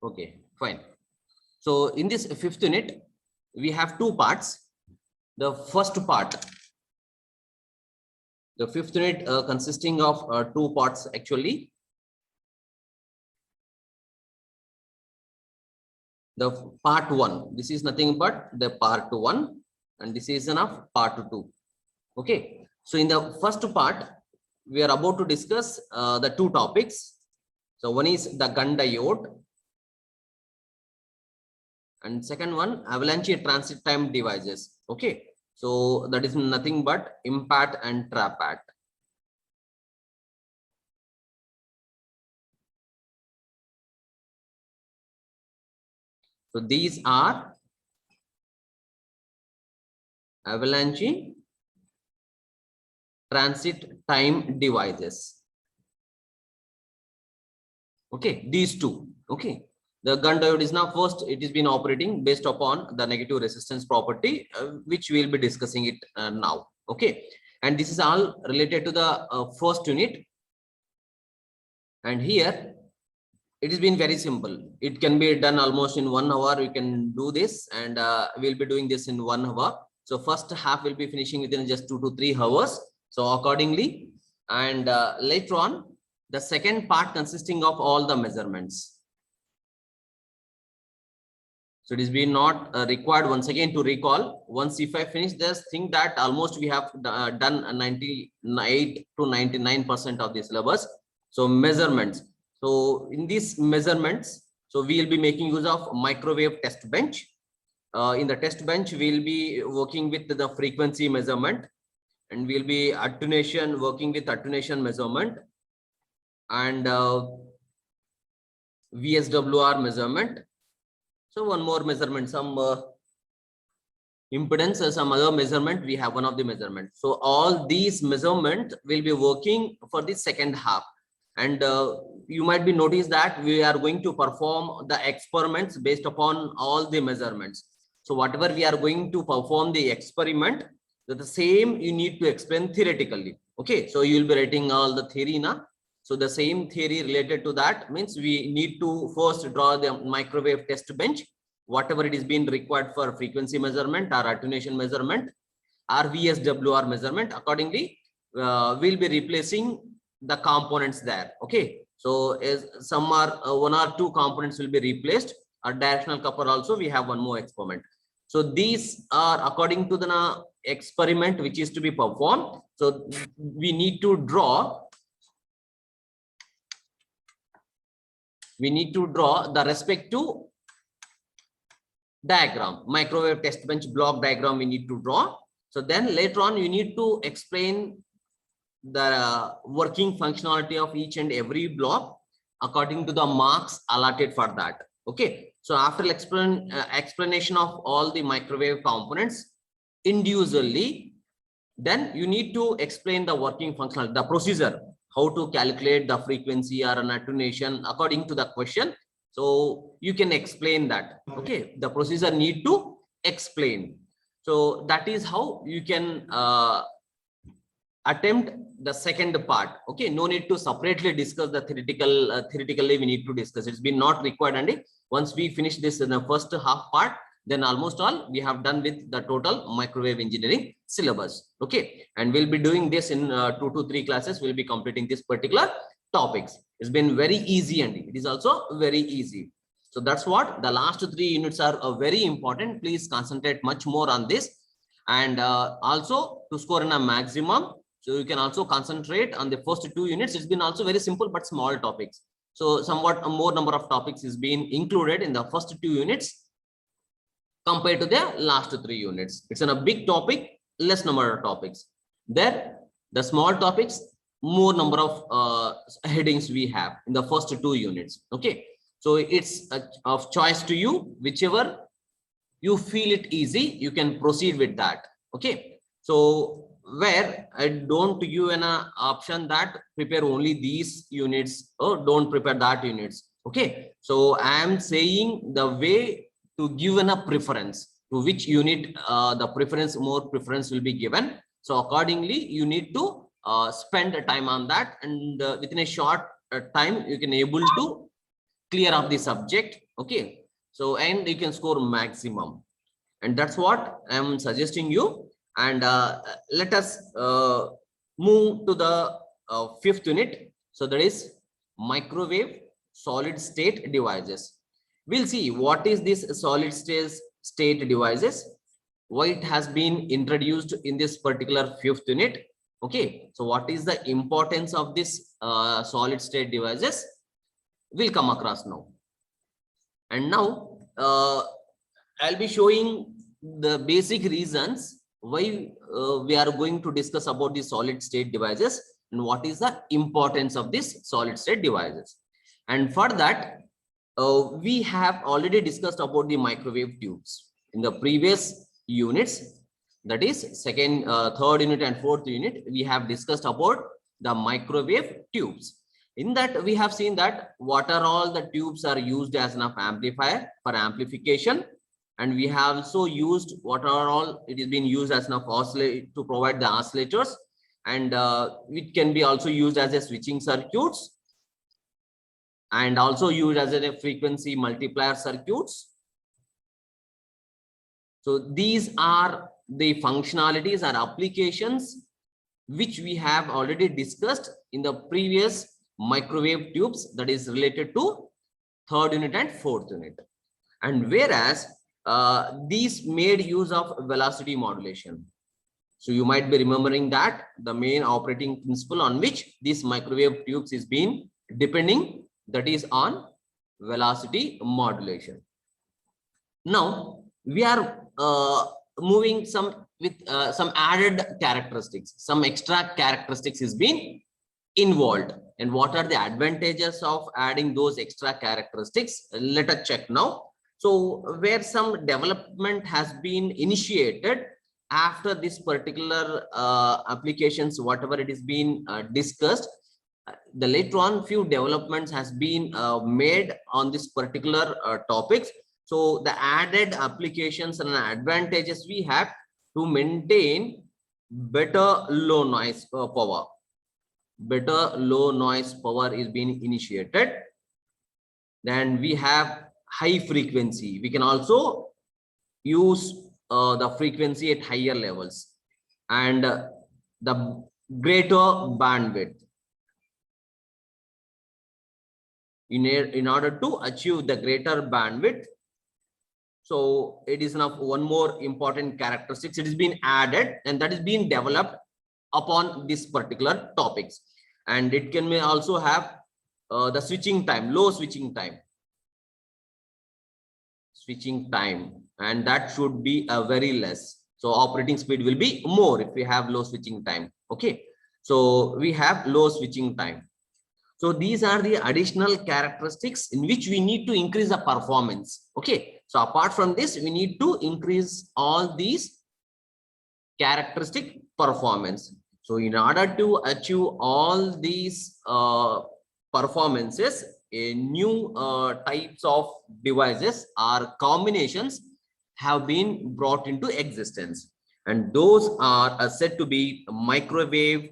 Okay, fine. So in this fifth unit, we have two parts. The first part, the fifth unit consisting of two parts actually. The part one, this is nothing but the part one, and this is enough part two. Okay, so in the first part, we are about to discuss the two topics. So one is the gun diode, and second one, avalanche transit time devices. Okay, so that is nothing but IMPAT and TRAPAT. So these are avalanche transit time devices. Okay, these two. Okay, the gun diode is now first, it has been operating based upon the negative resistance property, which we will be discussing it now. Okay, and this is all related to the first unit. And here it has been very simple. It can be done almost in 1 hour. We can do this, and we'll be doing this in 1 hour. So first half will be finishing within just 2 to 3 hours. So accordingly, and later on, the second part consisting of all the measurements. So it is been not required once again to recall. Once if I finish this thing, that almost we have done 98 to 99% of the syllabus. So measurements. So in these measurements, so we will be making use of microwave test bench. In the test bench, we will be working with the frequency measurement, and we'll be attenuation, working with attenuation measurement, and VSWR measurement. So one more measurement, some impedance or some other measurement, we have one of the measurement. So all these measurement will be working for the second half. And you might be noticed that we are going to perform the experiments based upon all the measurements. So whatever we are going to perform the experiment, the same you need to explain theoretically. Okay, so you will be writing all the theory now. So the same theory related to that means we need to first draw the microwave test bench, whatever it is being required for frequency measurement or attenuation measurement or VSWR measurement. Accordingly, we'll be replacing the components there. Okay, so as some are one or two components will be replaced. Our directional coupler also we have one more experiment. So these are according to the experiment which is to be performed. So we need to draw the respective diagram, microwave test bench block diagram we need to draw. So then later on you need to explain the working functionality of each and every block according to the marks allotted for that. Okay, so after explanation of all the microwave components individually, then you need to explain the working functionality, the procedure, how to calculate the frequency or an attenuation according to the question. So you can explain that. Okay, the procedure need to explain. So that is how you can attempt the second part. Okay, no need to separately discuss the theoretical. Theoretically we need to discuss. It's been not required, and once we finish this in the first half part, then almost all we have done with the total microwave engineering syllabus. Okay, and we'll be doing this in 2 to 3 classes. We'll be completing this particular topics. It's been very easy, and it is also very easy. So that's what the last 3 units are very important. Please concentrate much more on this, and also to score in a maximum. So you can also concentrate on the first 2 units. It's been also very simple but small topics. So somewhat a more number of topics is being included in the first 2 units compared to the last 3 units. It's in a big topic, less number of topics. There, the small topics, more number of headings we have in the first 2 units. Okay, so it's of choice to you. Whichever you feel it easy, you can proceed with that. Okay, so where I don't give you an option that prepare only these units or don't prepare that units. Okay, so I am saying the way to give a preference to which unit more preference will be given. So accordingly you need to spend time on that, and within a short time you can able to clear up the subject. Okay, so and you can score maximum, and that's what I'm suggesting you. And let us move to the fifth unit. So that is microwave solid state devices. We'll see what is this solid state devices, why it has been introduced in this particular fifth unit. Okay, so what is the importance of this solid state devices, we'll come across now. And now I'll be showing the basic reasons why we are going to discuss about the solid state devices and what is the importance of these solid state devices. And for that, we have already discussed about the microwave tubes in the previous units. That is second, third unit and fourth unit. We have discussed about the microwave tubes. In that, we have seen that what are all the tubes are used as an amplifier for amplification, and we have also used what are all it is being used as an oscillator to provide the oscillators, and it can be also used as a switching circuits and also used as a frequency multiplier circuits. So these are the functionalities and applications which we have already discussed in the previous microwave tubes, that is related to third unit and fourth unit. And whereas these made use of velocity modulation. So you might be remembering that the main operating principle on which these microwave tubes is being depending, that is on velocity modulation. Now we are moving some with some added characteristics, some extra characteristics is being involved. And what are the advantages of adding those extra characteristics? Let us check now. So where some development has been initiated after this particular applications, whatever it is being discussed, the later on few developments has been made on this particular topics. So the added applications and advantages we have to maintain better low noise power. Better low noise power is being initiated. Then we have high frequency. We can also use the frequency at higher levels, and the greater bandwidth. In order to achieve the greater bandwidth, so it is now one more important characteristics. It is being added, and that is being developed upon this particular topics. And it can also have the switching time, low switching time, and that should be very less. So operating speed will be more if we have low switching time. Okay, so we have low switching time. So these are the additional characteristics in which we need to increase the performance. Okay, so apart from this, we need to increase all these characteristic performance. So in order to achieve all these performances, a new types of devices or combinations have been brought into existence, and those are said to be microwave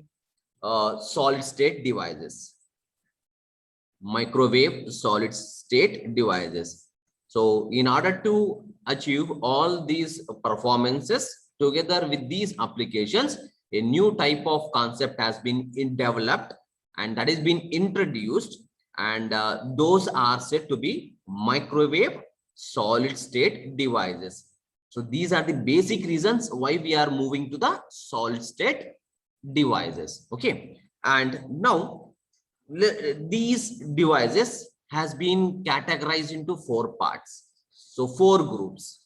solid state devices. Microwave solid state devices. So in order to achieve all these performances together with these applications, a new type of concept has been developed, and that is being introduced, and those are said to be microwave solid state devices. So these are the basic reasons why we are moving to the solid state devices. Okay, and now these devices has been categorized into 4 parts, so 4 groups.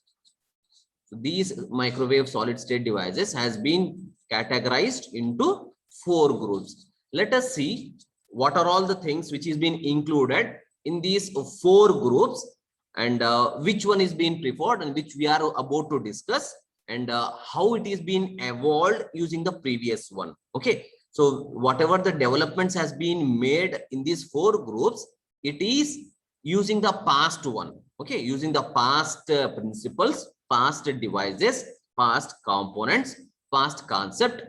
So these microwave solid state devices has been categorized into 4 groups. Let us see what are all the things which is being included in these 4 groups, and which one is being preferred and which we are about to discuss, and how it is being evolved using the previous one. Okay, so whatever the developments has been made in these 4 groups, it is using the past one. Okay, using the past principles, past devices, past components, past concept,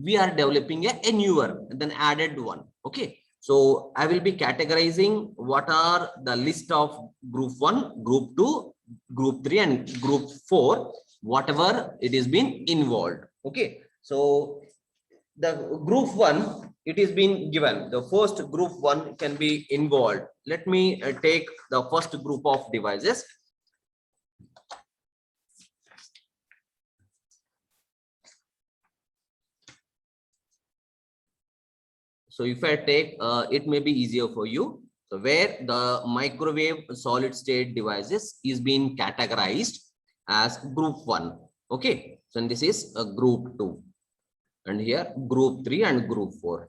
we are developing a newer and then added one. Okay, So I will be categorizing what are the list of group 1, group 2, group 3 and group 4, whatever it is been involved. Okay. So the group 1, it is been given. The first group 1 can be involved. Let me take the first group of devices. So if I take, it may be easier for you. So where the microwave solid state devices is being categorized as group 1. Okay. So this is a group 2. And here group 3 and group 4.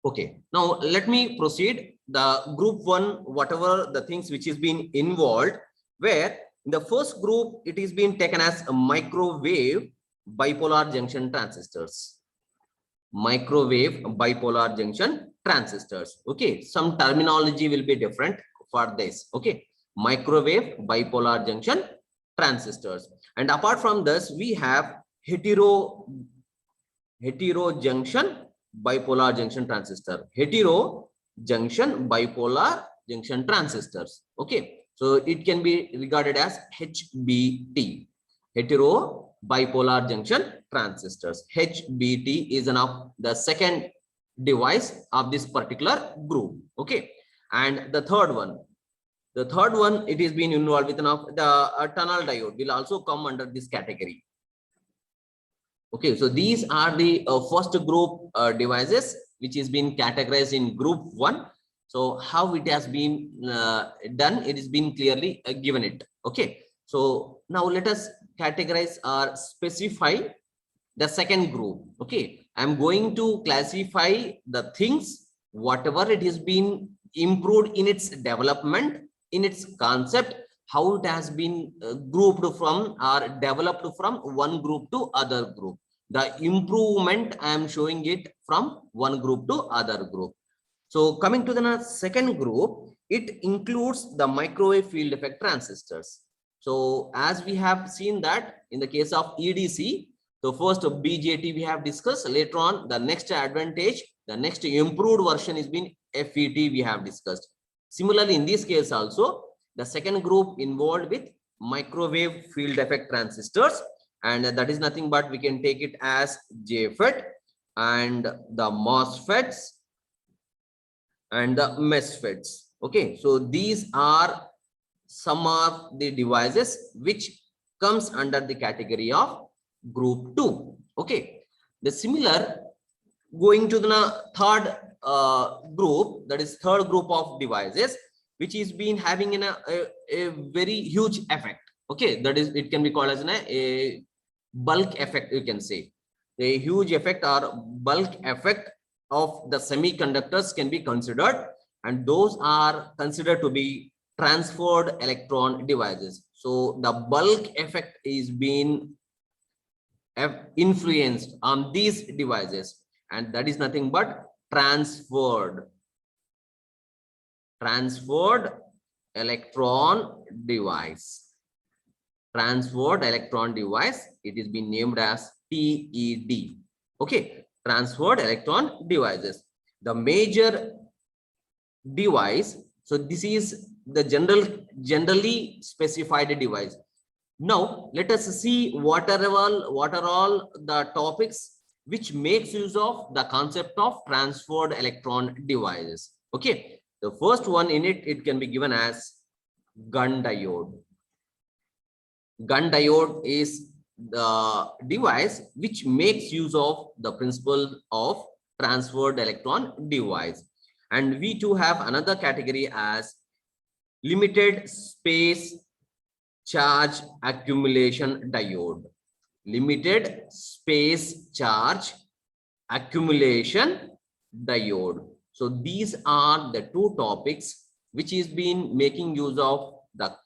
Okay. Now let me proceed. The group 1, whatever the things which is being involved, where in the first group, it is being taken as a microwave bipolar junction transistors. Microwave bipolar junction transistors. Okay, some terminology will be different for this. Okay, microwave bipolar junction transistors. And apart from this, we have hetero junction bipolar junction transistor. Hetero junction bipolar junction transistors. Okay. So it can be regarded as HBT, hetero bipolar junction transistors. HBT is the second device of this particular group. Okay. And the third one, it is being involved with the tunnel diode will also come under this category. Okay. So these are the first group devices which is being categorized in group 1. So how it has been done, it is been clearly given it. Okay. So now let us categorize or specify the second group. Okay. I'm going to classify the things, whatever it has been improved in its development, in its concept, how it has been grouped from or developed from one group to other group. The improvement I am showing it from one group to other group. So coming to the second group, it includes the microwave field effect transistors. So as we have seen that in the case of EDC, the first BJT we have discussed. Later on, the next advantage, the next improved version is been FET we have discussed. Similarly, in this case also, the second group involved with microwave field effect transistors, and that is nothing but we can take it as JFET and the MOSFETs and the MESFETs. Okay, so these are some of the devices which comes under the category of group 2. Okay, the similar going to the third group, that is third group of devices which is been having a very huge effect. Okay, that is, it can be called as a bulk effect, you can say. A huge effect or bulk effect of the semiconductors can be considered, and those are considered to be transferred electron devices. So the bulk effect is being influenced on these devices, and that is nothing but transferred electron device. Transferred electron device, it is being named as TED. Okay, transferred electron devices. The major device, so this is the generally specified device. Now let us see what are all the topics which makes use of the concept of transferred electron devices. Okay, the first one in it, it can be given as gun diode. Gun diode is the device which makes use of the principle of transferred electron device. And we too have another category as limited space charge accumulation diode. Limited space charge accumulation diode. So these are the two topics which is been making use of the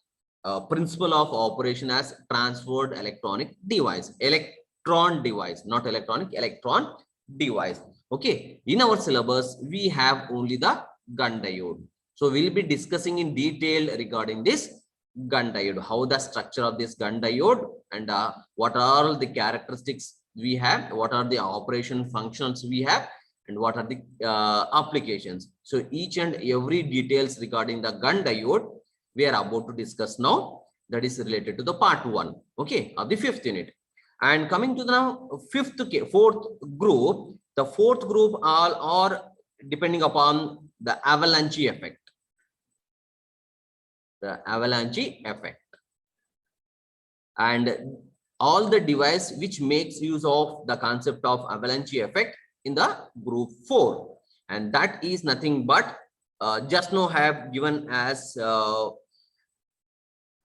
principle of operation as transferred electronic device. Electron device, not electronic, electron device. Okay, in our syllabus we have only the gun diode, so we'll be discussing in detail regarding this. gun diode, how the structure of this gun diode, and what are all the characteristics we have, what are the operation functions we have, and what are the applications. So each and every details regarding the gun diode we are about to discuss now. That is related to the part 1, okay, of the 5th unit. And coming to the now fourth group, the fourth group all are depending upon the avalanche effect. The avalanche effect, and all the device which makes use of the concept of avalanche effect in the group 4, and that is nothing but just now have given as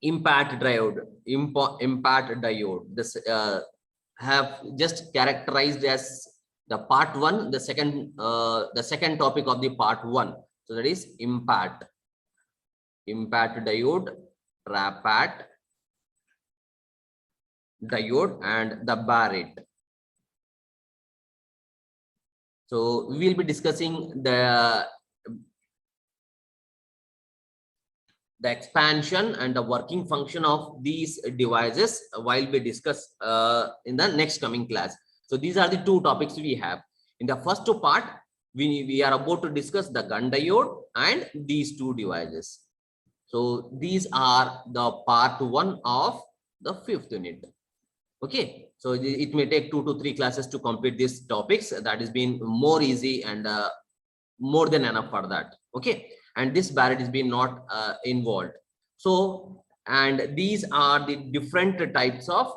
impact diode, impact diode. This have just characterized as the part 1, the second topic of the part 1. So that is impact diode, Rapat diode, and the Barrett. So we will be discussing the expansion and the working function of these devices while we discuss in the next coming class. So these are the two topics we have. In the first part, we are about to discuss the gun diode and these two devices. So these are the part 1 of the 5th unit. Okay, so it may take 2 to 3 classes to complete these topics. That has been more easy and more than enough for that. Okay, and this Barrett is being not involved. So, and these are the different types of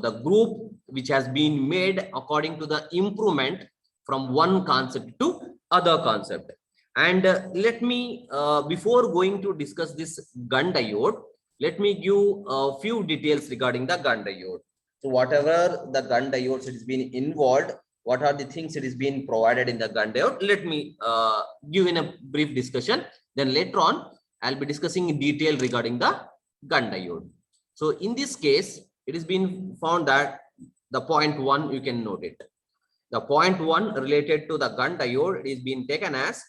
the group which has been made according to the improvement from one concept to other concept. And let me, before going to discuss this gun diode, let me give a few details regarding the gun diode. So whatever the gun diodes it has been involved, what are the things it is being provided in the gun diode, let me give in a brief discussion. Then later on, I'll be discussing in detail regarding the gun diode. So in this case, it has been found that the point 1, you can note it. The point 1 related to the gun diode is being taken as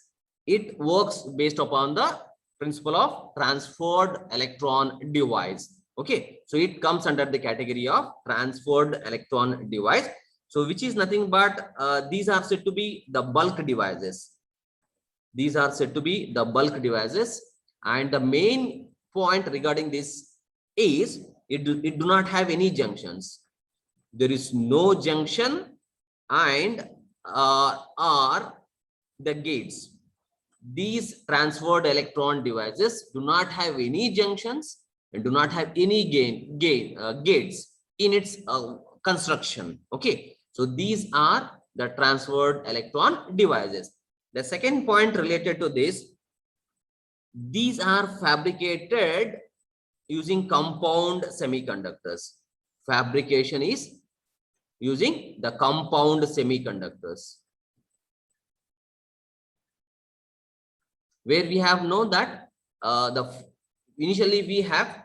it works based upon the principle of transferred electron device. Okay, so it comes under the category of transferred electron device. So which is nothing but these are said to be the bulk devices. These are said to be the bulk devices, and the main point regarding this is it do not have any junctions. There is no junction, and are the gates. These transferred electron devices do not have any junctions and do not have any gates in its construction. Okay, so these are the transferred electron devices. The second point related to this, these are fabricated using compound semiconductors. Fabrication is using the compound semiconductors, where we have known that initially we have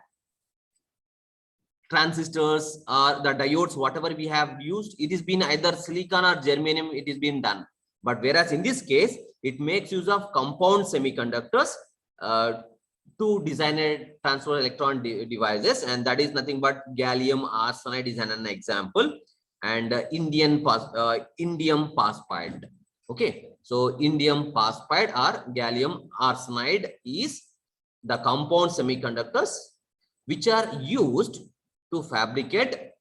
transistors or the diodes, whatever we have used, it is been either silicon or germanium, it is been done. But whereas in this case, it makes use of compound semiconductors to design a transfer electron devices, and that is nothing but gallium arsenide is an example, and indium phosphide. Okay, so indium phosphide or gallium arsenide is the compound semiconductors which are used to fabricate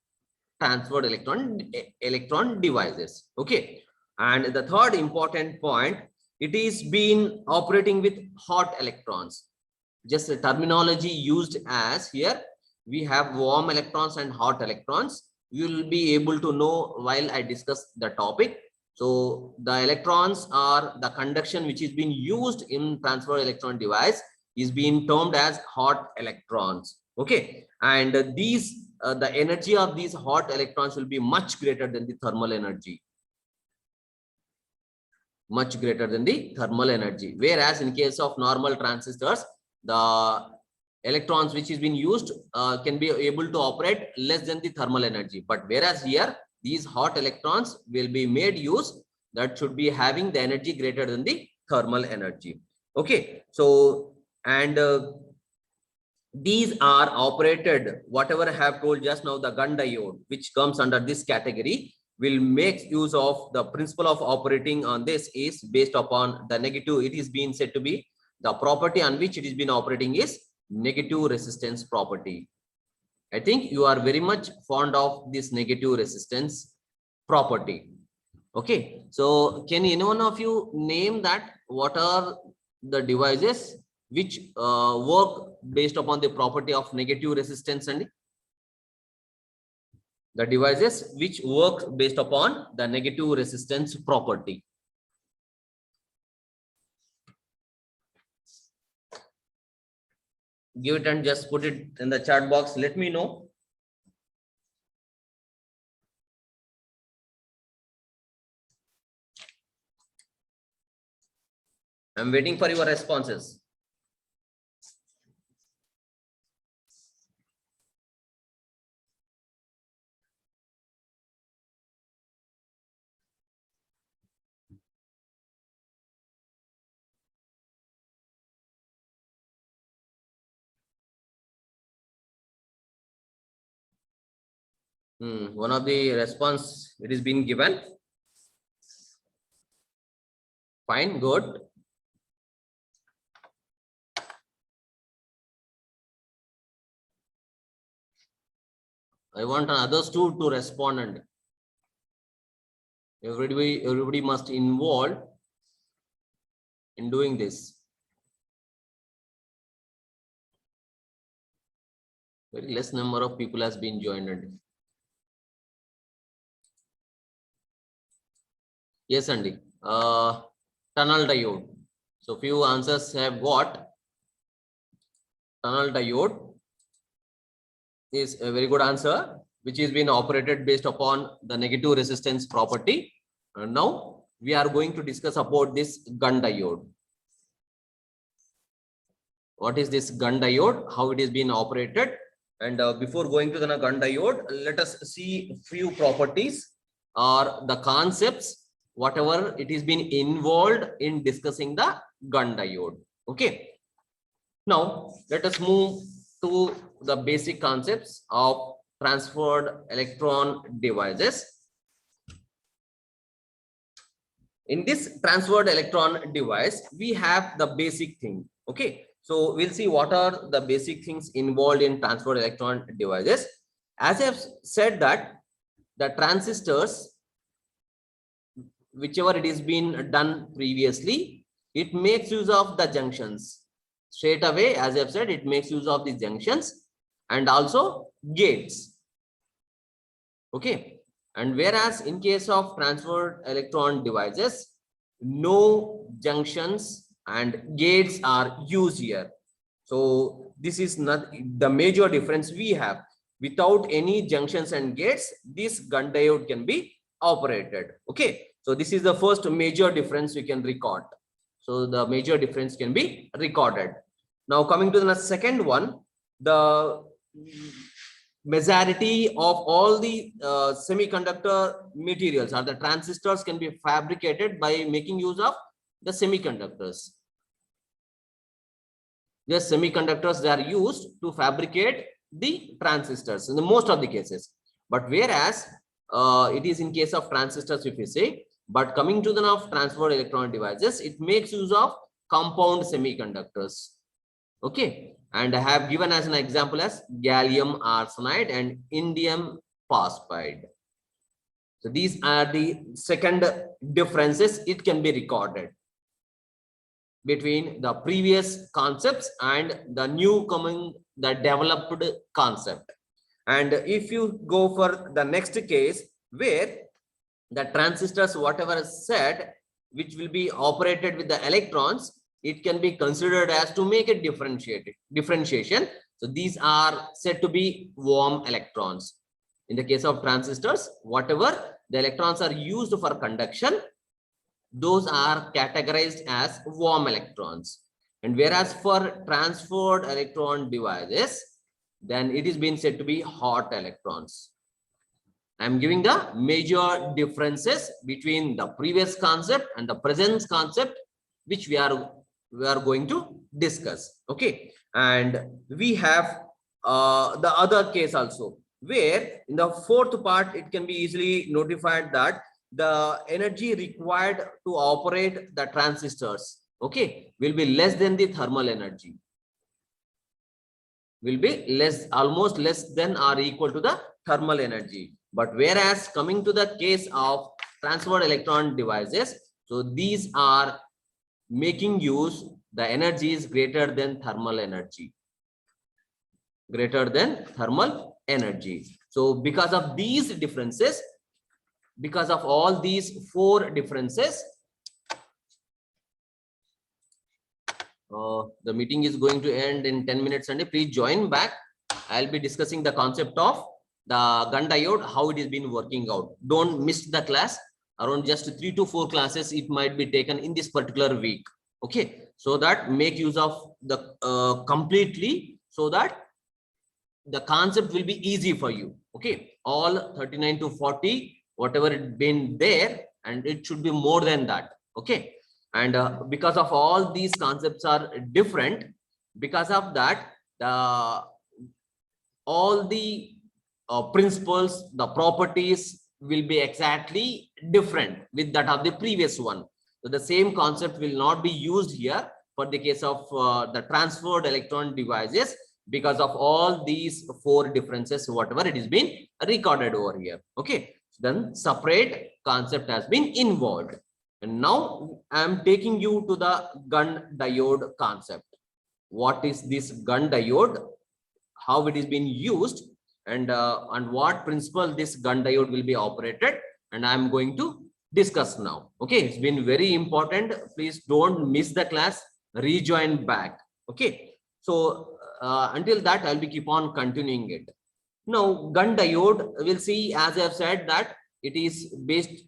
transferred electron devices. Okay, and the third important point, it is been operating with hot electrons. Just the terminology used as here, we have warm electrons and hot electrons. You will be able to know while I discuss the topic. So the electrons are the conduction which is being used in transfer electron device is being termed as hot electrons. Okay, and these the energy of these hot electrons will be much greater than the thermal energy. Much greater than the thermal energy. Whereas in case of normal transistors, the electrons which is being used can be able to operate less than the thermal energy. But whereas here, these hot electrons will be made use that should be having the energy greater than the thermal energy. Okay, so and these are operated, whatever I have told just now, the gun diode, which comes under this category, will make use of the principle of operating on this is based upon the negative. It is being said to be the property on which it is been operating is negative resistance property. I think you are very much fond of this negative resistance property. Okay, so can any one of you name that? What are the devices which work based upon the property of negative resistance? And the devices which work based upon the negative resistance property. Give it and just put it in the chat box. Let me know. I'm waiting for your responses. One of the response, it is being given. Fine, good. I want others to respond, and everybody must involve in doing this. Very less number of people has been joined. Yes, Andy. Tunnel diode. So few answers have got. Tunnel diode is a very good answer, which is being operated based upon the negative resistance property. And now we are going to discuss about this gun diode. What is this gun diode? How it is being operated? And before going to the gun diode, let us see few properties or the concepts, whatever it is been involved in discussing the gun diode. Okay. Now let us move to the basic concepts of transferred electron devices. In this transferred electron device, we have the basic thing. Okay. So we'll see what are the basic things involved in transferred electron devices. As I've said that the transistors, whichever it is been done previously, it makes use of the junctions. Straight away, as I've said, it makes use of the junctions and also gates. Okay. And whereas in case of transferred electron devices, no junctions and gates are used here. So this is not the major difference we have. Without any junctions and gates, this gun diode can be operated. Okay. So this is the first major difference we can record. So the major difference can be recorded. Now coming to the second one, the majority of all the semiconductor materials or the transistors can be fabricated by making use of the semiconductors. The semiconductors, they are used to fabricate the transistors in the most of the cases. But whereas it is in case of transistors, if you say, but coming to the now transferred electron devices, it makes use of compound semiconductors. Okay. And I have given as an example as gallium arsenide and indium phosphide. So these are the second differences it can be recorded between the previous concepts and the new coming, the developed concept. And if you go for the next case where the transistors, whatever is said, which will be operated with the electrons, it can be considered as to make a differentiation. So these are said to be warm electrons. In the case of transistors, whatever the electrons are used for conduction, those are categorized as warm electrons. And whereas for transferred electron devices, then it is being said to be hot electrons. I'm giving the major differences between the previous concept and the present concept, which we are we are going to discuss. Okay, and we have the other case also, where in the fourth part it can be easily notified that the energy required to operate the transistors, okay, will be less than the thermal energy, will be less, almost less than or equal to the thermal energy. But whereas coming to the case of transferred electron devices, so these are making use, the energy is greater than thermal energy, greater than thermal energy. So because of these differences, because of all these four differences, the meeting is going to end in 10 minutes, and please join back. I'll be discussing the concept of the gun diode, how it is been working out. Don't miss the class. Around just 3 to 4 classes it might be taken in this particular week. Okay, so that make use of the completely, so that the concept will be easy for you. Okay, all 39 to 40, whatever it been there, and it should be more than that. Okay, and because of all these concepts are different, because of that, the all the principles, the properties will be exactly different with that of the previous one. So the same concept will not be used here for the case of the transferred electron devices, because of all these four differences, whatever it is been recorded over here. Okay, then separate concept has been involved. And now I am taking you to the gun diode concept. What is this gun diode? How it is being used, and on what principle this gun diode will be operated, and I am going to discuss now. Okay, it's been very important. Please don't miss the class. Rejoin back. Okay, so until that I'll be keep on continuing it. Now gun diode, we'll see, as I have said, that it is based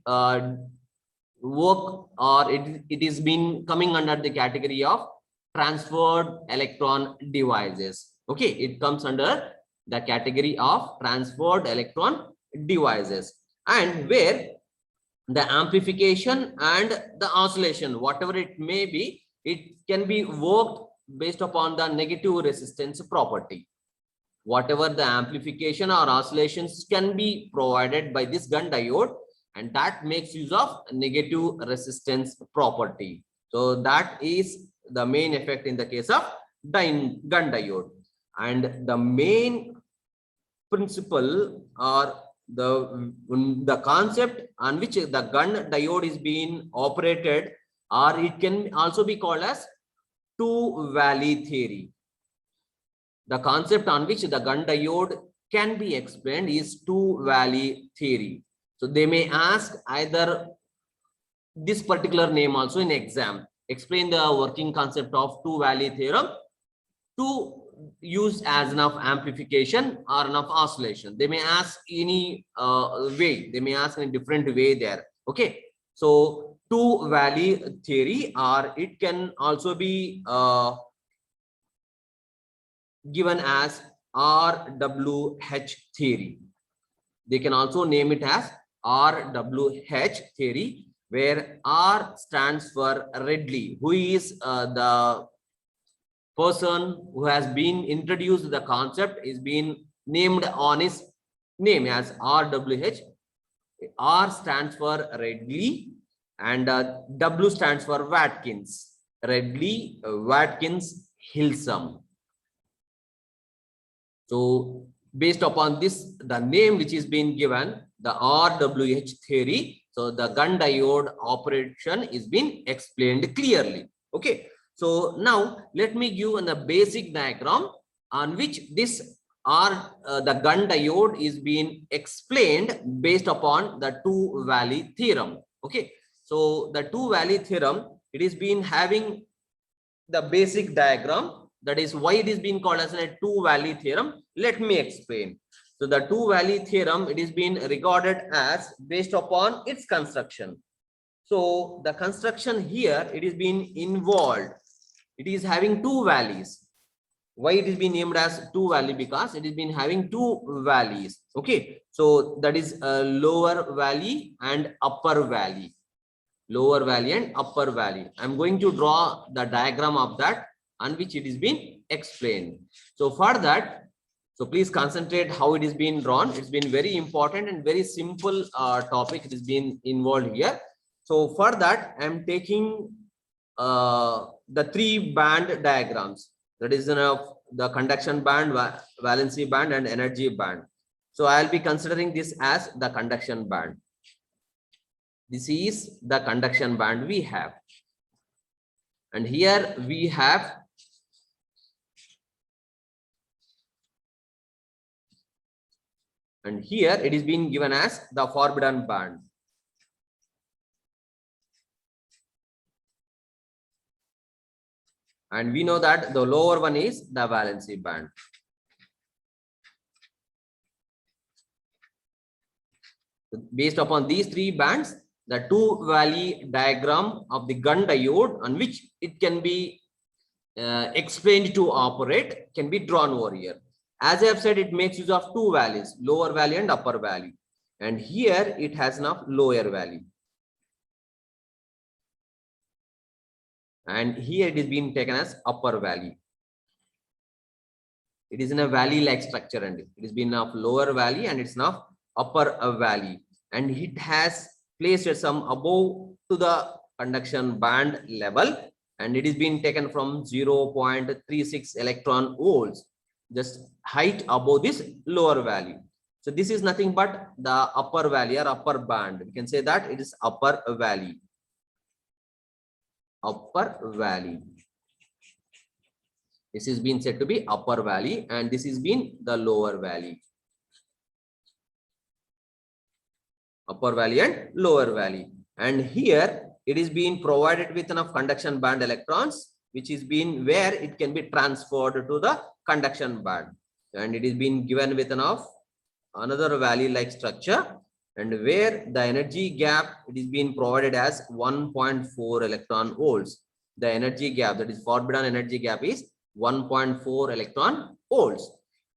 work, or it is been coming under the category of transferred electron devices. Okay, it comes under the category of transferred electron devices, and where the amplification and the oscillation, whatever it may be, it can be worked based upon the negative resistance property. Whatever the amplification or oscillations can be provided by this gun diode, and that makes use of negative resistance property. So that is the main effect in the case of gun diode. And the main principle, or the concept on which the gun diode is being operated, or it can also be called as two-valley theory. The concept on which the gun diode can be explained is two-valley theory. So they may ask either this particular name also in exam. Explain the working concept of two-valley theorem to use as enough amplification or enough oscillation. They may ask any way. They may ask in a different way there. Okay. So two-valley theory, or it can also be given as RWH theory. They can also name it as RWH theory, where R stands for Redley, who is the person who has been introduced the concept, is being named on his name as RWH. R stands for Redley, and W stands for Watkins. Redley, Watkins, Hilsum. So based upon this, the name which is being given, the RWH theory, so the gun diode operation is being explained clearly. Okay, so now let me give a basic diagram on which this the gun diode is being explained based upon the two-valley theorem. Okay, so the two-valley theorem, it is been having the basic diagram. That is why it is being called as a two-valley theorem. Let me explain. So the two-valley theorem, it is being regarded as based upon its construction. So the construction here, it is being involved. It is having two valleys. Why it is being named as two-valley? Because it is been having two valleys. Okay, so that is a lower valley and upper valley. lower valley and upper valley. I'm going to draw the diagram of that on which it is being explained. So for that, so please concentrate how it is being drawn. It's been very important and very simple topic. It is being involved here. So for that, I'm taking the 3 band diagrams. That is the conduction band, valency band, and energy band. So I'll be considering this as the conduction band. This is the conduction band we have. And here we have and here it is being given as the forbidden band. And we know that the lower one is the valency band. Based upon these 3 bands, the 2 valley diagram of the Gunn diode on which it can be explained to operate can be drawn over here. As I have said, it makes use of 2 valleys, lower valley and upper valley. And here it has now lower valley. And here it is being taken as upper valley. It is in a valley-like structure, and it is been of lower valley and it's now upper valley. And it has placed some above to the conduction band level, and it is being taken from 0.36 electron volts, just height above this lower valley. So this is nothing but the upper valley or upper band. We can say that it is upper valley. Upper valley. This is being said to be upper valley, and this is being the lower valley. Upper valley and lower valley. And here it is being provided with enough conduction band electrons, which is being where it can be transferred to the conduction band. And it is being given with enough another valley-like structure, and where the energy gap, it is being provided as 1.4 electron volts. The energy gap, that is forbidden energy gap, is 1.4 electron volts.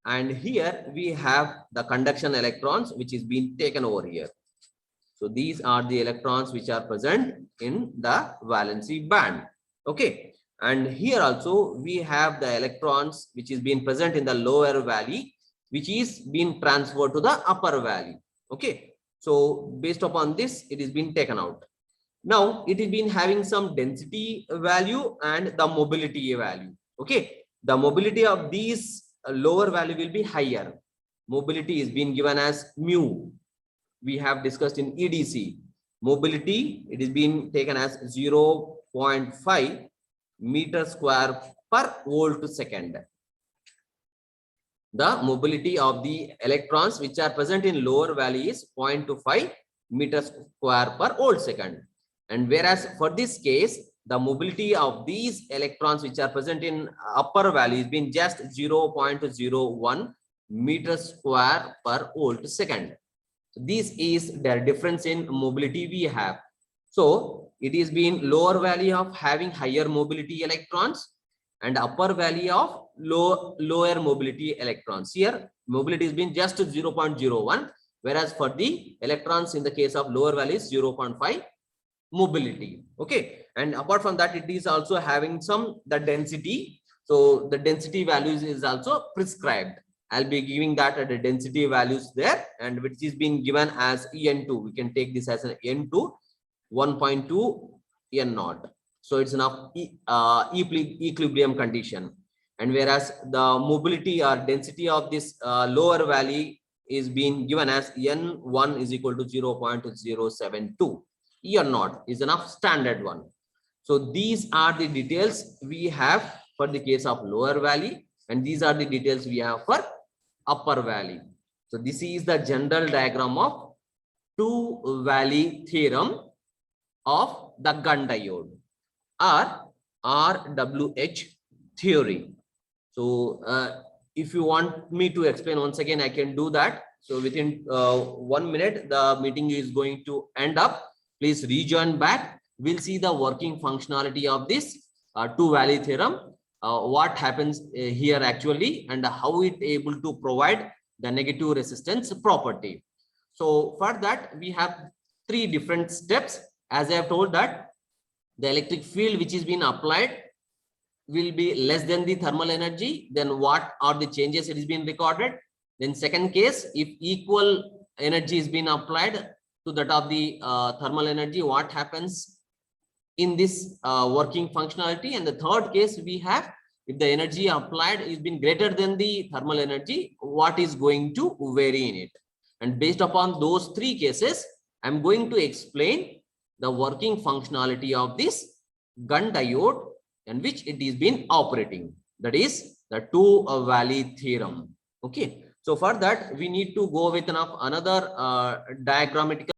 And here we have the conduction electrons, which is being taken over here. So these are the electrons which are present in the valency band. Okay. And here also we have the electrons which is being present in the lower valley, which is being transferred to the upper valley. Okay. So based upon this, it is being taken out. Now it is been having some density value and the mobility value. Okay. The mobility of these lower value will be higher. Mobility is being given as mu. We have discussed in EDC. Mobility, it is being taken as 0.5 meter square per volt second. The mobility of the electrons which are present in lower valley is 0.25 meters square per volt second. And whereas for this case, the mobility of these electrons which are present in upper valley is being just 0.01 meters square per volt second. This is the difference in mobility we have. So it is being lower valley of having higher mobility electrons and upper valley of lower mobility electrons. Here mobility is being just 0.01, whereas for the electrons in the case of lower valley is 0.5 mobility. Okay. And apart from that, it is also having the density. So the density values is also prescribed. I'll be giving that at the density values there, and which is being given as En2. We can take this as an N2, 1.2 N0. So it's enough equilibrium condition. And whereas the mobility or density of this lower valley is being given as N1 is equal to 0.072. En0 is enough standard one. So these are the details we have for the case of lower valley, and these are the details we have for upper valley. So this is the general diagram of 2 valley theorem of the Gunn diode or RWH theory. So if you want me to explain once again, I can do that. So within 1 minute, the meeting is going to end up. Please rejoin back. We'll see the working functionality of this 2 valley theorem. What happens here actually, and how it able to provide the negative resistance property. So for that, we have 3 different steps. as I have told that the electric field which is being applied will be less than the thermal energy, then what are the changes it is being recorded? Then second case, if equal energy is being applied to that of the thermal energy, what happens in this working functionality? And the third case we have, if the energy applied is been greater than the thermal energy, what is going to vary in it? And based upon those three cases, I'm going to explain the working functionality of this gun diode in which it is been operating. That is the two valley theorem. Okay. So for that, we need to go with another diagrammatical